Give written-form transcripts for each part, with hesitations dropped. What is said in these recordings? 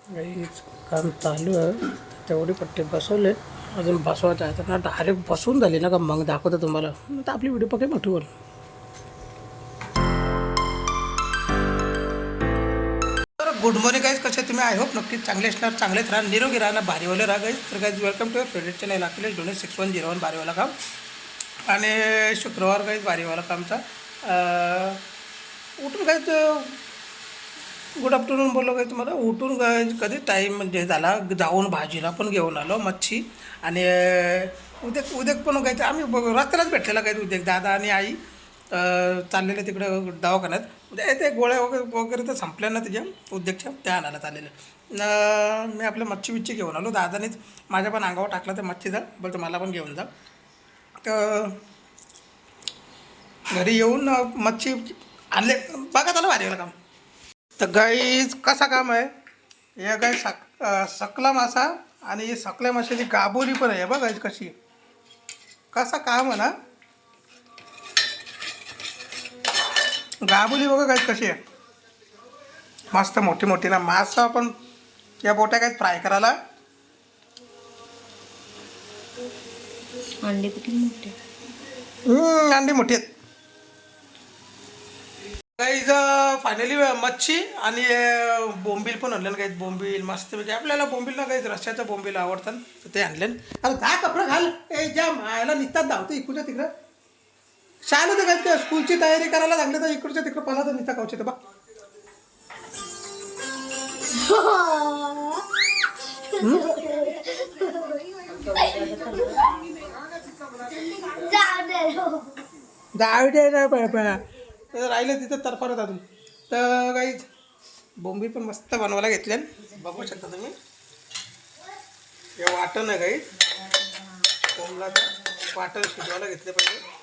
काहीच काम चालू आहे. तेवढी पट्टे बसवले, अजून बसवायचं आहे. तर ना डायरेक्ट बसवून झाली ना का मग दाखवतो तुम्हाला. तर आपली व्हिडिओ पकडे मोठी बोल. तर गुड मॉर्निंग गाईज, कसे तुम्ही? आय होप नक्कीच चांगले असणार, चांगलेच राहा, निरोगी राहा ना, भारीवाले राहा गाईज. तर guys welcome to your favourite channel Akhilesh डोने 6101 भारीवाला काम. आणि शुक्रवार गाईज भारीवाला कामचा उठून गाईज गुड आफ्टरनून बोललो काय तुम्हाला. उठून काय कधी टाईम म्हणजे झाला, जाऊन भाजीला पण घेऊन आलो मच्छी. आणि उद्याक पण काय आम्ही रस्त्यालाच भेटलेला काय उद्याक दादा आणि आई चाललेले तिकडं दवाखान्यात. म्हणजे ते गोळ्या वगैरे तर संपल्या ना त्याच्या उद्योगच्या, त्या आणायला चाललेलं. मी आपल्या मच्छी बिच्छी घेऊन आलो. दादानेच माझ्या पण अंगावर टाकला ते मच्छीचा, बोलतो मला पण घेऊन जा. तर घरी येऊन मच्छी आणले. बघा त्याला भारी काम. तर गाईज कसा काम आहे हे गाई सकला मासा. आणि सकल्या माशाची गाबोली पण आहे बघा गाईज कशी. कसा काम आहे ना, गाबोली बघा गाईज कशी आहे, मस्त मोठी मोठी ना. मासा पण या बोट्या गाईज फ्राय करायला. अंडी किती मोठे, अंडी मोठी आहेत गाईज. फायनली मच्छी आणि बोंबील पण आणलं गाईज. बोंबील मस्त म्हणजे आपल्याला बोंबील ना गाईज, रश्श्याचं बोंबील आवडतात, तर ते आणले. अरे दहा कपडं घाल, ए ज्या मायाला निघतात धावतं इकडच्या तिकडं. शाळेला तर काय स्कूलची तयारी करायला लागली तर इकडच्या तिकडं पला तर निघता कावचे तर बा. जाऊ दे ना राहिले तिथं तरफारत अजून. तर गाईज बोंबील पण मस्त बनवायला घेतले, बघू शकता तुम्ही. हे वाटण आहे गाईज, बोंबलाचं वाटण शिजवायला घेतले पाहिजे.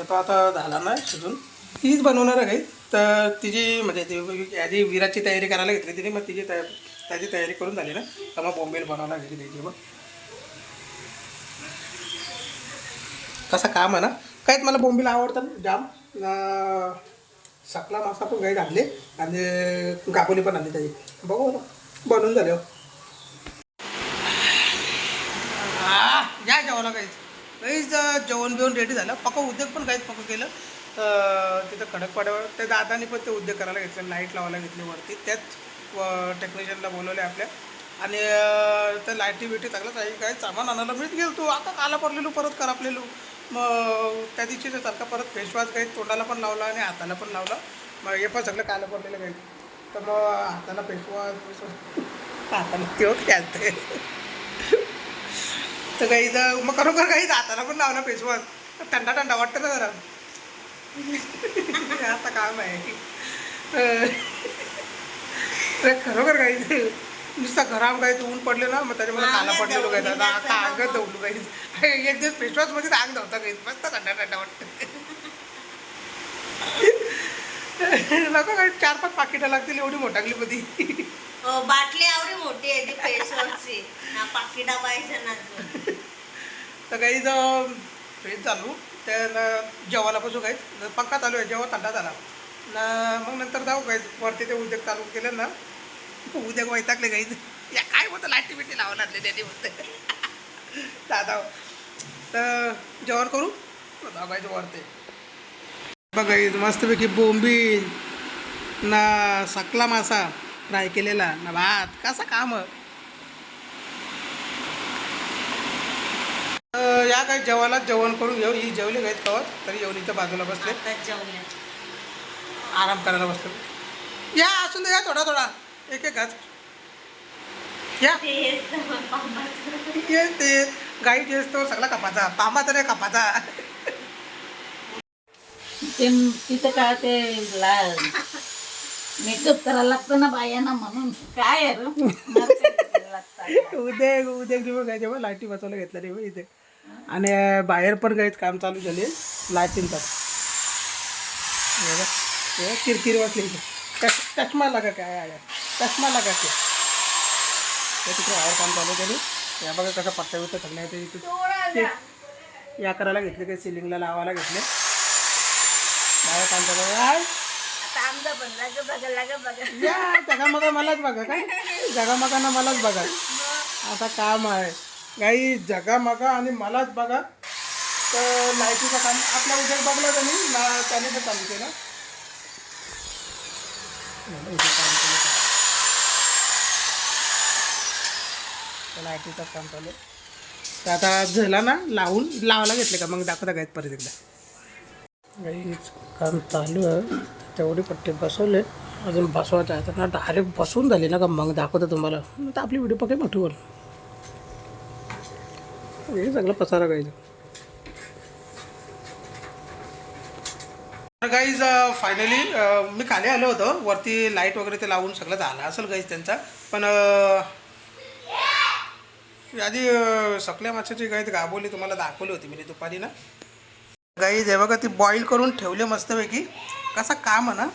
तो आता झाला ना शिजून, तीच बनवणार आहे गाईज. तर तिची म्हणजे ती आधी विराची तयारी करायला घेतली तिने, मग त्याची तयारी करून झाली ना, तर मग बोंबील बनवायला घेतली त्याची. मग कसं काम आहे ना काहीच, मला बोंबील आवडतं जाम. सकला मासा पण गाईड आणले आणि गाबोली पण आणली त्याची. बघू ना बनवून झाले. या जेवायला काहीच जेवण बिवून रेडी झालं. पक्का उद्योग पण काहीच पक्का केलं. तिथं खडकपाड्यावर त्या दादानी पण ते उद्योग करायला घेतले, लाईट लावायला घेतली वरती. त्याच टेक्निशियनला बोलवले आपल्या. आणि त्या लाईटी बिटी टाकलं, काही काही सामान आणायला मीच गेलो. तू आता काला पडलेलो, परत करपलेलो. मग त्या दिवशी सारखा परत फेसवॉश काही तोंडाला पण लावला आणि हाताला पण लावला. मग हे पण सगळं कालं पडलेलं काही. तर मग हाताला फेसवॉश हाताला तेव्हा घ्यालते. तर काही तर मग खरोखर काही हाताला पण लावला फेसवॉश. थंडा थंडा वाटतं ना जरा. आता काम आहे खरोखर काही नुसतं घराम काही ऊन पडले ना, मग त्याच्यामध्ये काला पडलेलो काही आता अंगच धवलो काही. एक दिवस फेसवॉशमध्ये अंग धवता काही, मस्त थंडा थंडा वाटतं. नको काही 4-5 पाकिटं लागतील एवढी मोठागली मध्ये. बाटली एवढी मोठी आहे ती फेसवॉशची ना, पाकिटा पाहिजे ना. तर काही फ्रेश चालू त्या जेवायला बसू काही पक्का चालू आहे. जेव्हा थंडा झाला ना मग नंतर जाऊ काही वरती ते उद्योग चालू केले ना, उद्योग वैतागले काही. या काय होतं लाटी बिटी लावा लागले त्यांनी होतं दादा. तर जेवण करू दाबायचं वरते बघा मस्तपैकी बोंबील ना, सकला मासा फ्राय केलेला ना, भात. कसा काम या काही जेवायला जेवण करून घेऊ. ही जेवली काहीत कवत तरी येऊन इथं बाजूला बसले, आराम करायला बसले. या असून दे, या थोडा थोडा एक एक घास या. ते गाई जे असतो सगळा कपाचा, पामाचा नाही कपाचा. ते तिथं काय ते मेकअप करायला लागतं ना बायांना, म्हणून काय आहे उद्या दिवस काय जेव्हा लाईटी बसवायला घेतला रे इथे. आणि बाहेर पण काहीच काम चालू झाले लाईटींचा. किरकिर वाटली इथे. चष्मा लागा काय आहे, चष्मा लागा ते तिकडे बाहेर काम चालू झाले. या बघा कसं पट्ट्या बिट्ट्या सगळ्या इथे. या करायला घेतले काही सिलिंगला लावायला घेतले. बाहेर काम करायला आहे. आता आमचा पण लाग बघा या जगामगा मलाच बघा काय जगामगांना मलाच बघा आता काम आहे काही जगामगा आणि मलाच बघा. तर लाईटीचं काम आपल्या उद्या बघला त्यांनी त्याने पण चालू केलं. लाईटीचं काम चालू तर आता झाला ना लावायला घेतले का मग दाखवता काय परत एकदा. काहीच काम चालू आहे तेवढी पट्टी बसवले अजून बसवायचं आहे तर ना डायरेक्ट बसवून झाली ना का मग दाखवतो तुम्हाला. तर आपली व्हिडिओ पकडे मोठी बोल हे सगळं पसारा गाईज. तर गाईज फायनली मी खाली आलो होतो वरती लाईट वगैरे ते लावून सगळं झालं असेल गाईज त्यांचा. पण आधी सकल्या माशाची गाईज गाबोली तुम्हाला दाखवली होती मी दुपारी ना. गाईज हे बघा ती बॉईल करून ठेवले मस्तपैकी. कसा काम आहे ना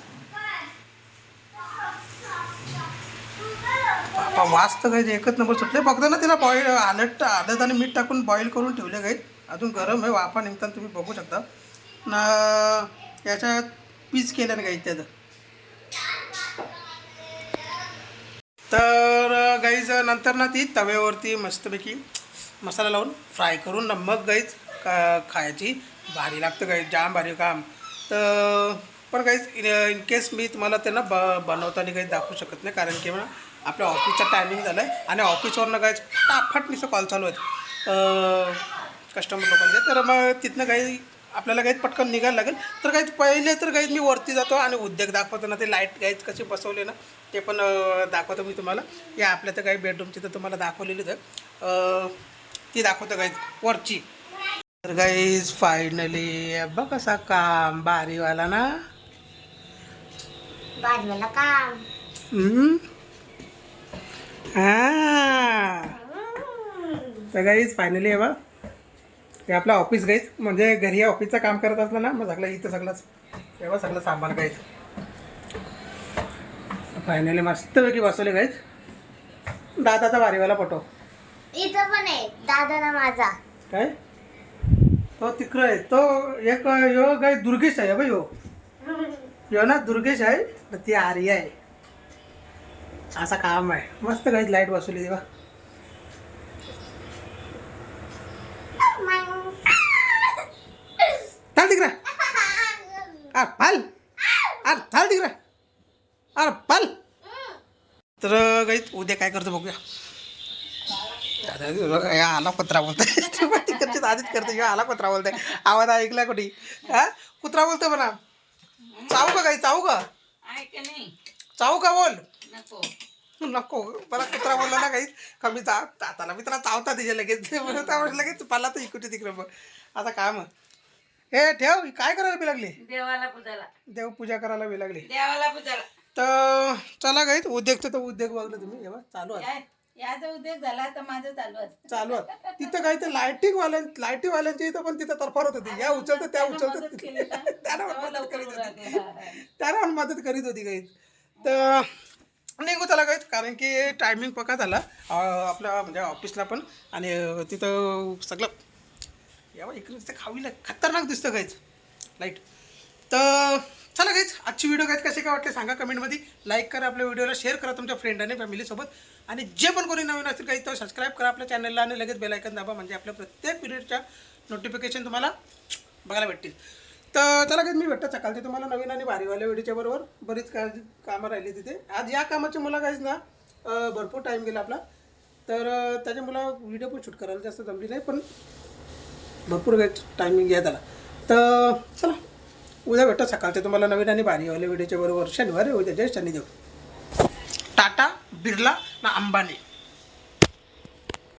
बापा वास तर गाईज एकच नंबर सुटले. फक्त ना तिला बॉईल हळद आणि मीठ टाकून बॉईल करून ठेवले गाईज. अजून गरम आहे वाफा निघताना तुम्ही बघू शकता ना. याच्यात पीस केल्या ना गाईज त्याचं. तर गाईज नंतर ना ती तव्यावरती मस्तपैकी मसाला लावून फ्राय करून ना मग गाईज खायची. भारी लागतं गाईज जाम भारी काम. तर पण गाईज इन केस मी तुम्हाला त्यांना बनवताना काही दाखवू शकत नाही कारण की म्हणा आपल्या ऑफिसचा टायमिंग झाला आहे आणि ऑफिसवरनं गाईज फटाफट नुसतं कॉल चालू आहेत कस्टमर लोकांचे. तर मग तिथनं काही आपल्याला काही पटकन निघायला लागेल. तर काही पहिले तर काही मी वरती जातो आणि उद्योग दाखवताना ते लाईट गाईज कसे बसवले ना ते पण दाखवतो मी तुम्हाला. या आपल्या तर काही बेडरूमची तर तुम्हाला दाखवलेली तर ती दाखवतो गाईज वरची. तर गाईज फायनली बघ कसा काम बारीवाला ना बाजूला काम हां. तर गाईज फायनली आहे बा ते आपलं ऑफिस गाईज म्हणजे घरी ऑफिसचं काम करत असलं ना मग सगळं इथं सगळंच तेव्हा सगळं सामान गाईज. फायनली मस्तपैकी बसवले गाईज. दादाचा बारीवाला फोटो इथं पण आहे दादा ना माझा. काय तो तिकडं आहे तो एक यो गाय दुर्गेश आहे बाई यो ना दुर्गेश आहे तर ती आर्या आहे. असा काम आहे मस्त गाईज लाईट बसवली तेव्हा. चाल तिकडे अरे पाल अरे चाल तिकडे अरे पाल. तर गाईज उद्या काय करतो बघूया. या आला कुत्रा बोलतोय तिकडची आधीच करते किंवा आला कुत्रा बोलतोय. आवाज ऐकला कुठे हा कुत्रा बोलतोय म्हणा. चावू का काही चावू का चावू का बोल नको नको मला कुत्रा बोलला ना काही कमी चावताला मी त्याला चावता तिच्या लगेच म्हणून लगेच पाला तर इकडे तिकडे बघ. आता काम हे ठेव काय करायला बी लागली देवाला पूजाला देवपूजा करायला बी लागली. देवाला पूजाला तर चला गाईत उद्योगचं तर उद्योग बघलं तुम्ही एव्हा चालू आहे याचा उद्योग झाला तर माझं चालू आहे. तिथं काही तर लाईटीवाल्यांची इथं पण तिथं तरफारत होती या उचलतं त्या उचलतं त्यांना पण मदत करीत होती काही. तर निघू त्याला काहीच कारण की टायमिंग पक्का झाला आपल्या म्हणजे ऑफिसला पण आणि तिथं सगळं यावं इकडे तिथं खावीला खतरनाक दिसतं काहीच लाईट. तर चला काहीच आजची व्हिडिओ काहीच कसे काय वाटले सांगा कमेंटमध्ये. लाईक करा आपल्या व्हिडिओला शेअर करा तुमच्या फ्रेंड आणि फॅमिलीसोबत आणि जे पण कोणी नवीन असतील काही तर सबस्क्राईब करा आपल्या चॅनलला आणि लगेच बेल आयकॉन दाबा म्हणजे आपल्या प्रत्येक व्हिडिओच्या नोटिफिकेशन तुम्हाला बघायला भेटतील. तर चला काही मी भेटतो सकाळचे तुम्हाला नवीन आणि भारीवाल्या व्हिडिओच्या बरोबर. बरीच कामं राहिली तिथे आज या कामाची मला काहीच ना भरपूर टाईम गेला आपला. तर त्याच्या मला व्हिडिओ पण शूट करायला जास्त जमली नाही पण भरपूर काही टायमिंग घ्या त्याला. तर चला उद्या भेटतो सकाळचे तुम्हाला नवीन आणि भारीवाल्या व्हिडिओच्या बरोबर. शनिवारी उद्या जय शनिदेव. टाटा बिर्ला ना अंबानी.